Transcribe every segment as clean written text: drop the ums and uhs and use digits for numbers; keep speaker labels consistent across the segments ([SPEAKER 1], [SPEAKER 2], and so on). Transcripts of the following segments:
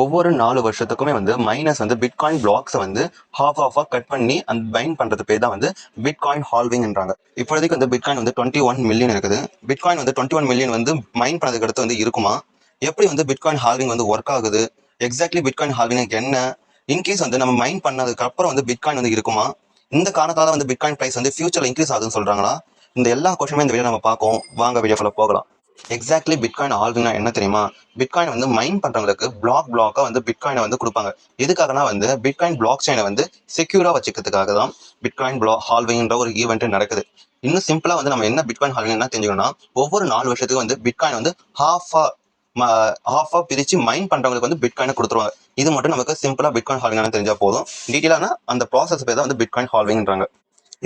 [SPEAKER 1] ஒவ்வொரு 4 வருஷத்துக்குமே வந்து மைனஸ் வந்து பிட்காயின் பிளாக்ஸை வந்து ஹாஃப் கட் பண்ணி அந்த பைண்ட் பண்றது பேர் தான் வந்து பிட்காயின் ஹால்விங்ன்றாங்க. இப்போதைக்கு வந்து பிட்காயின் வந்து 21 மில்லியன் இருக்குது. பிட்காயின் வந்து 21 மில்லியன் வந்து மைண்ட் பண்ணதுக்கு அடுத்து வந்து இருக்குமா? எப்படி வந்து பிட்காயின் ஹால்விங் வந்து ஒர்க் ஆகுது? எக்ஸாக்ட்லி பிட்காயின் ஹால்விங் என்ன? இன்கேஸ் வந்து நம்ம மைண்ட் பண்ணதுக்கு அப்புறம் வந்து பிட்காயின் வந்து இருக்குமா? இந்த காரணத்தால வந்து பிட்காயின் பிரைஸ் வந்து ஃபியூச்சர்ல இன்க்ரீஸ் ஆகுதுன்னு சொல்றாங்களா? இந்த எல்லா கொஸ்டினுமே இந்த வீடியோ நம்ம பார்ப்போம். வாங்க வீடியோக்குள்ள போகலாம். எக்ஸாக்ட்லி பிட்காயின் ஹால்விங்னா என்ன தெரியுமா? பிட்காயின் வந்து மைன் பண்றவங்களுக்கு பிளாக்கா வந்து பிட்காயினை வந்து கொடுப்பாங்க. எதுக்காகனா வந்து பிட்காயின் பிளாக் செயினை வந்து செக்யூரா வச்சுக்கிறதுக்காக தான் பிட்காயின் ஹால்விங்ன்ற ஒரு ஈவெண்ட் நடக்குது. இன்னும் சிம்பிளா வந்து நம்ம என்ன பிட்காயின் ஹால்விங் என்ன தெரிஞ்சுக்கணும்னா, ஒவ்வொரு 4 வருஷத்துக்கு வந்து பிட்காயின் வந்து ஹாஃபா பிரிச்சு மைன் பண்றவங்களுக்கு வந்து பிட்காயினை கொடுத்துருவாங்க. இது மட்டும் நமக்கு சிம்பிளா பிட்காயின் ஹால்விங் தெரிஞ்சா போதும். டீட்டெயிலான அந்த ப்ராசஸ் பேர் தான் வந்து பிட்காயின் ஹால்விங்ன்றாங்க.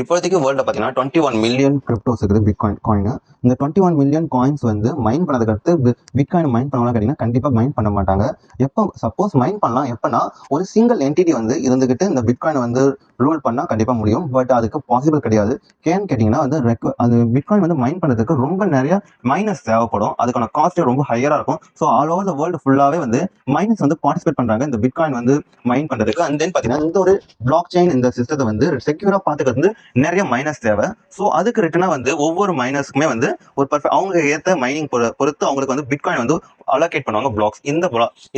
[SPEAKER 1] இப்போதைக்கு வேர்ல்டில் பார்த்தீங்கன்னா 21 மில்லியன் கிரிப்டோஸ் இருக்குது பிட்காயின். இந்த 21 மில்லியன் காயின்ஸ் வந்து மைன் பண்ணதுக்கு அடுத்து பிட்காயின் மைன் பண்ணலாம் கேட்டிங்கன்னா கண்டிப்பாக மைன் பண்ண மாட்டாங்க. எப்போ சப்போஸ் மைன் பண்ணலாம் எப்போனா ஒரு சிங்கிள் என்டிட்டி வந்து இருந்துகிட்டு இந்த பிட்காயினை வந்து ரூல் பண்ணால் கண்டிப்பாக முடியும். பட் அதுக்கு பாசிபிள் கிடையாது. ஏன்னு கேட்டிங்கன்னா வந்து அது பிட்காயின் வந்து மைன் பண்ணுறதுக்கு ரொம்ப நிறைய மைனஸ் தேவைப்படும். அதுக்கான காஸ்ட் ரொம்ப ஹையராக இருக்கும். So all over the world ஃபுல்லாகவே வந்து மைனஸ் வந்து பார்ட்டிசிபேட் பண்ணுறாங்க இந்த பிட்காயின் வந்து மைன் பண்ணுறதுக்கு. அண்ட் தென் பார்த்தீங்கன்னா இந்த ஒரு பிளாக் செயின் இந்த சிஸ்டத்தை வந்து செக்யூராக பார்த்துக்கிறது வந்து நிறைய மைனஸ் தேவை. ஸோ அதுக்கு ரிட்டனா வந்து ஒவ்வொரு மைனஸ்க்குமே வந்து ஒரு அவங்க ஏற்ற மைனிங் பொறுத்து அவங்களுக்கு வந்து பிட்காயின் வந்து அலோகேட் பண்ணுவாங்க பிளாக்ஸ்.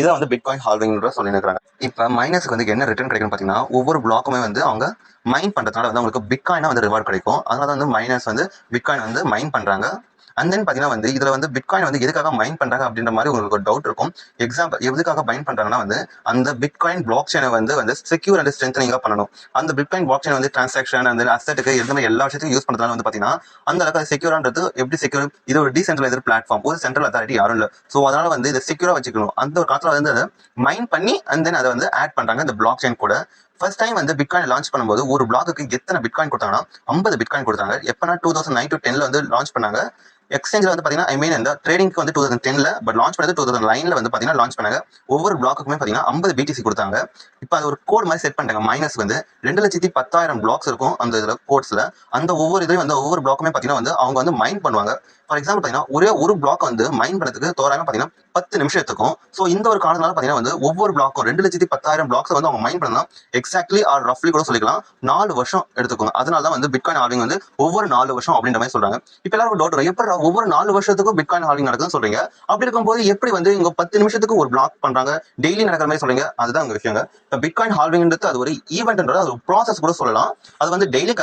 [SPEAKER 1] இதை வந்து பிட்காயின் ஹால்விங் சொல்லியிருக்காங்க. இப்போ மைனஸ்க்கு வந்து என்ன ரிட்டர்ன் கிடைக்கும் பார்த்தீங்கன்னா, ஒவ்வொரு பிளாக்குமே வந்து அவங்க மைன் பண்றதுனால வந்து அவங்களுக்கு பிட்காயினா வந்து ரிவார்ட் கிடைக்கும். அதனால வந்து மைனஸ் வந்து பிட்காயின் வந்து மைன் பண்றாங்க. அண்ட் தென் பார்த்தீங்கன்னா வந்து இதுல வந்து பிட்காயின் வந்து எதுக்காக மைன் பண்றாங்க அப்படின்ற மாதிரி உங்களுக்கு ஒரு டவுட் இருக்கும். எக்ஸாம்பிள் எதுக்காக மைன் பண்றாங்கன்னா வந்து அந்த பிட்காயின் பிளாக் செயினை வந்து செக்யூர் அண்ட் ஸ்ட்ரென்தனிங்கா பண்ணணும். அந்த பிட்காயின் பிளாக் செயின் வந்து டிரான்சாக்ஷன் அந்த அசெட்டுக்கு எல்லா விஷயத்தையும் யூஸ் பண்றதுனால வந்து பாத்தீங்கன்னா அந்த அளவுக்கு செக்யூரான்றது எப்படி செக்யூர், இது ஒரு டீசென்ட்ரலைஸ்ட் பிளாட்ஃபார்ம், ஒரு சென்ட்ரல் அத்தாரிட்டி யாரும் இல்லை. ஸோ அதனால வந்து இதை செக்யூரா வச்சுக்கணும். அந்த ஒரு காலத்துல வந்து அதை மைன் பண்ணி அண்ட் தென் அதை வந்து ஆட் பண்றாங்க இந்த பிளாக் செயின் கூட. ஃபர்ஸ்ட் டைம் வந்து பிட்காயின் லான்ச் பண்ணும்போது ஒரு பிளாக்கு எத்தனை பிட்காயின் கொடுத்தாங்கன்னா 50 பிட்காயின் கொடுத்தாங்க. எப்பனா 2009 to 10 வந்து லான்ச் பண்ணாங்க. எக்ஸ்சேஞ்சில் வந்து பார்த்தீங்கன்னா இந்த ட்ரேடிங்க்கு வந்து 2010 பட் லான்ச் பண்ணது 2009 வந்து பார்த்தீங்கன்னா லான்ச் பண்ணாங்க. ஒவ்வொரு பிளாக்குமே பார்த்தீங்கன்னா 50 பிடிசி கொடுத்தாங்க. இப்போ அது ஒரு கோட் மாதிரி செட் பண்ணிட்டாங்க. மைனஸ் வந்து 2,10,000 பிளாக்ஸ் இருக்கும் அந்த இதில் கோட்ஸில். அந்த ஒவ்வொரு இதையும் வந்து ஒவ்வொரு பிளாக்குமே பார்த்தீங்கன்னா வந்து அவங்க வந்து மைன் பண்ணுவாங்க. ஃபார் எக்ஸாம்பிள் பார்த்தீங்கன்னா ஒரே ஒரு பிளாக் வந்து மைன் பண்ணதுக்கு தோராயமாக பார்த்தீங்கன்னா 10 நிமிஷம் எடுத்துக்கும். ஸோ இந்த ஒரு காரணத்தால பார்த்தீங்கன்னா வந்து ஒவ்வொரு பிளாக்கும் 2,10,000 பிளாக்ஸ் வந்து அவங்க மைன் பண்ணலாம். எக்ஸாக்ட்லி ஆர் ரஃப்லி கூட சொல்லிக்கலாம் 4 வருஷம் எடுத்துக்கும். அதனால தான் வந்து பிட்காயின் ஹால்விங் வந்து ஒவ்வொரு 4 வருஷம் அப்படின்ற மாதிரி சொல்றாங்க. இப்போ எல்லாரும் டவுட் வரும், எப்படி ஒவ்வொரு 4 வருஷத்துக்கும் பிட்காயின் ஹால்விங் நடக்குதுன்னு சொல்றீங்க? அப்படி இருக்கும்போது எப்படி வந்து இங்க 10 நிமிஷத்துக்கு ஒரு பிளாக் பண்றாங்க, டெய்லி நடக்கிற மாதிரி சொல்றீங்க? அதுதான் உங்க விஷயங்க. இப்போ பிட்காயின் ஹால்விங்ன்றது அது ஒரு ஈவென்ட்ன்றது அது ஒரு ப்ராசஸ் கூட சொல்லலாம். அது வந்து டெய்லி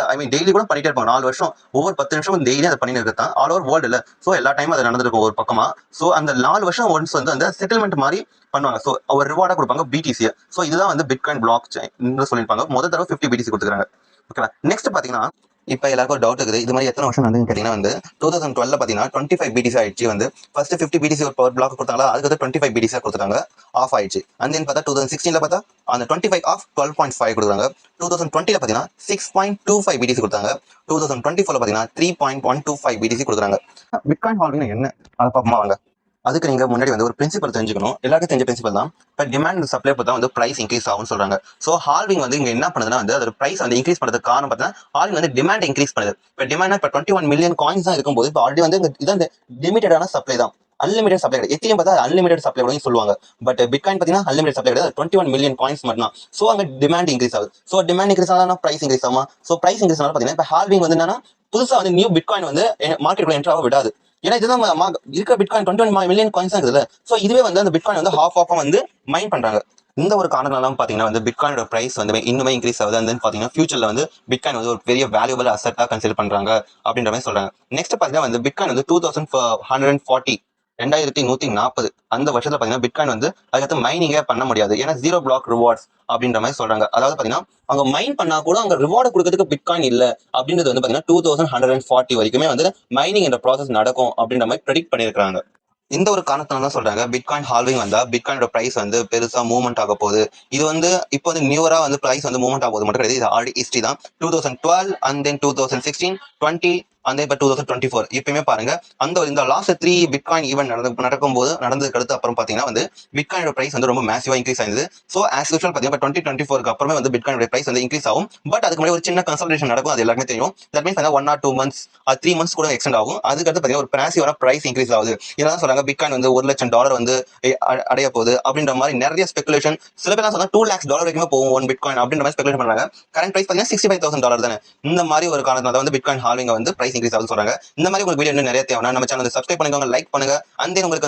[SPEAKER 1] கூட பண்ணிட்டே இருப்பாங்க. 4 வருஷம் ஒவ்வொரு 10 நிமிஷம் டெய்லி அதை பண்ணி இருக்கத்தான் ஆல் ஓவர் வேர்ல்டு இல்ல. ஸோ எல்லா டைமும் அது நடந்திருக்கும் ஒரு பக்கமா. ஸோ அந்த 4 வருஷம் ஒன்ஸ் வந்து அந்த செட்டில்மெண்ட் மாதிரி பண்ணுவாங்க. ஸோ ஒரு ரிவார்டா கொடுப்பாங்க பிடிசியை. ஸோ இதுதான் வந்து பிட்காயின் பிளாக் செயின் சொல்லியிருப்பாங்க. முதல் தடவை 50 பிடிசி கொடுத்துருக்காங்க. ஓகேவா? நெக்ஸ்ட் பாத்தீங்கன்னா இப்போ எல்லாருக்கும் ஒரு டவுட் இருக்குது, இது மாதிரி எத்தனை வருஷம் வந்து கேட்டீங்கன்னா வந்து 2012 பார்த்தீங்கன்னா 25 பிடிசி ஆயிடுச்சு. வந்து ஃபர்ஸ்ட் 50 பிடிசி ஒரு பவர் பிளாக் கொடுத்தாங்களா, அதுக்கு 25 பிடிசியா கொடுத்துட்டாங்க, ஆஃப் ஆயிடுச்சு. அண்ட் தென் பார்த்தா 2016 பார்த்தா அந்த 25 ஆஃப் 12.5 கொடுத்தாங்க. 2020 பார்த்தீங்கன்னா 6.25 பிடிசி கொடுத்தாங்க. 2024 பார்த்தீங்கன்னா 3.125 பிடிசி கொடுக்குறாங்க. பிட்காயின் ஹால்விங் என்ன அதை பார்ப்போமா வாங்க. அதுக்கு நீங்க முன்னாடி வந்து ஒரு பிரின்சிபல் தெரிஞ்சுக்கணும். எல்லாருக்கும் தெரிஞ்ச பிரின்சிபல் தான். இப்போ டிமாண்ட் சப்ளை பார்த்தா வந்து பிரைஸ் இன்க்ரீஸ் ஆகும்னு சொல்றாங்க. ஸோ ஹால்விங் வந்து இங்க என்ன பண்ணுதுன்னா வந்து அதோட பிரைஸ் வந்து இன்க்ரீஸ் பண்ணுறதுக்கு காரணம் பார்த்தீங்கன்னா ஹால்விங் வந்து டிமாண்ட் இன்க்ரீஸ் பண்ணுது. இப்போ டிமாண்ட் இப்போ 21 மில்லியன் காயின்ஸ் தான் இருக்கும்போது இப்போ ஆல்ரெடி வந்து இதான் லிமிட்டடான சப்ளை தான், அன்லிமிடெட் சப்ளை கிடையாது. எத்தியும் பார்த்தா அன்லிமிடெட் சப்ளை கூட சொல்லுவாங்க. பட் பிட்காயின் பார்த்தீங்கன்னா அன்லிமிடெட் சப்ளை கிடையாது, 21 மில்லியன் காயின்ஸ் மட்டும் தான். ஸோ அங்கே டிமாண்ட் இன்க்ரீஸ் ஆகுது. ஸோ டிமாண்ட் இன்க்ரீஸ் ஆனால் பிரைஸ் இன்க்ரீஸ் ஆகுமா? ஸோ பிரைஸ் இன்க்ரீஸ் ஆனால் பார்த்தீங்கன்னா இப்போ ஹால்விங் வந்து என்னன்னா புதுசா வந்து நியூ பிட்காயின் வந்து மார்க்கெட் என்ட்ரு ஆக விடாது. ஏன்னா இதுதான் இருக்க பிட்காயின் 21 மில்லியன் காயின்ஸ் தான் இருக்குல்ல. ஸோ இதுவே வந்து அந்த பிட்காயின் வந்து ஹாஃபா வந்து மைன் பண்றாங்க. இந்த ஒரு காரணங்களால பாத்தீங்கன்னா வந்து பிட்காயினோட பிரைஸ் வந்து இன்னுமே இன்க்ரீஸ் ஆகுது. அண்ட் பாத்தீங்கன்னா ஃபியூச்சர்ல வந்து பிட்காயின் வந்து ஒரு பெரிய வேல்யூபிள் அசெட்டா கன்சிடர் பண்றாங்க அப்படின்ற மாதிரி சொல்றாங்க. நெக்ஸ்ட் பாத்தீங்கன்னா வந்து பிட்காயின் வந்து 2140 அந்த வருஷத்துல பாத்தீங்கன்னா பிட்காயின் வந்து அதுக்கடுத்து மைனிங்கே பண்ண முடியாது. ஏன்னா 0 பிளாக் ரிவார்ட்ஸ் அப்படின்ற மாதிரி சொல்றாங்க. அதாவது பாத்தீங்கன்னா அவங்க மைன் பண்ணா கூட அவங்க ரிவார்டு கொடுக்கறதுக்கு பிட்காயின் இல்ல அப்படின்றது வந்து பாத்தீங்கன்னா 2140 வரைக்குமே வந்து மைனிங் என்ற ப்ராசஸ் நடக்கும் அப்படின்ற மாதிரி ப்ரெடிக்ட் பண்ணிருக்காங்க. இந்த ஒரு காரணத்தினால தான் சொல்றாங்க பிட்காயின் ஹால்விங் வந்தா பிட்காயினோட பிரைஸ் வந்து பெருசா மூவ்மெண்ட் ஆக போகுது. இது வந்து இப்போ வந்து நியூவரா வந்து பிரைஸ் வந்து மூவ்மெண்ட் ஆக போகுது மட்டும் கிடையாது. இது ஆல்ரெடி ஹிஸ்டரி தான். 2012 அண்ட் தென் 2016, 20 அந்த இப்போ 2024 இப்பயுமே பாருங்க இந்த லாஸ்ட் 3 பிட்காயின் ஈவெண்ட் நடந்ததுக்கு அடுத்து அப்புறம் பாத்தீங்கன்னா வந்து பிட்காயினோட பிரைஸ் வந்து ரொம்ப மேசிவா இன்க்ரீஸ் ஆயிருது. ஸோ ஆஸ் யூஷுவல் பாத்தீங்கன்னா 2024 அப்புறமே வந்து பிட்காயினோட பிரைஸ் வந்து இன்க்ரீஸ் ஆகும். பட் அதுக்கு முன்னாடி ஒரு சின்ன கன்சல்டேஷன் நடக்கும், அது எல்லாருமே தெரியும். That means 1 or 2 months 3 months கூட எக்ஸ்டெண்ட் ஆகும். அதுக்கடுத்து பாத்தீங்கன்னா ஒரு மேசிவான பிரைஸ் இன்க்ரீஸ் ஆகுது. இதெல்லாம் சொல்றாங்க பிட்காயின் வந்து $1,00,000 வந்து அடைய போகுது அப்படின்ற மாதிரி நிறைய ஸ்பெகுலேஷன். சில பேர் சொன்னா $2,00,000 வரைக்கும் போகும் ஒன் பிட்காயின் அப்படின்ற மாதிரி ஸ்பெகுலேட் பண்றாங்க. கரண்ட் பிரைஸ் பாத்தீங்கன்னா $65,000 தானே. இந்த மாதிரி ஒரு காரணத்தால வந்து பிட்காயின் ஹால்விங் வந்து பிரைஸ் இன்க்ரீஸ் ஆகுது சொல்றாங்க. இந்த மாதிரி உங்களுக்கு வீடியோ நிறைய தேவைன்னா நம்ம சேனல் சப்ஸ்கிரைப் பண்ணிக்கோங்க, லைக் பண்ணுங்க. அந்த உங்களுக்கு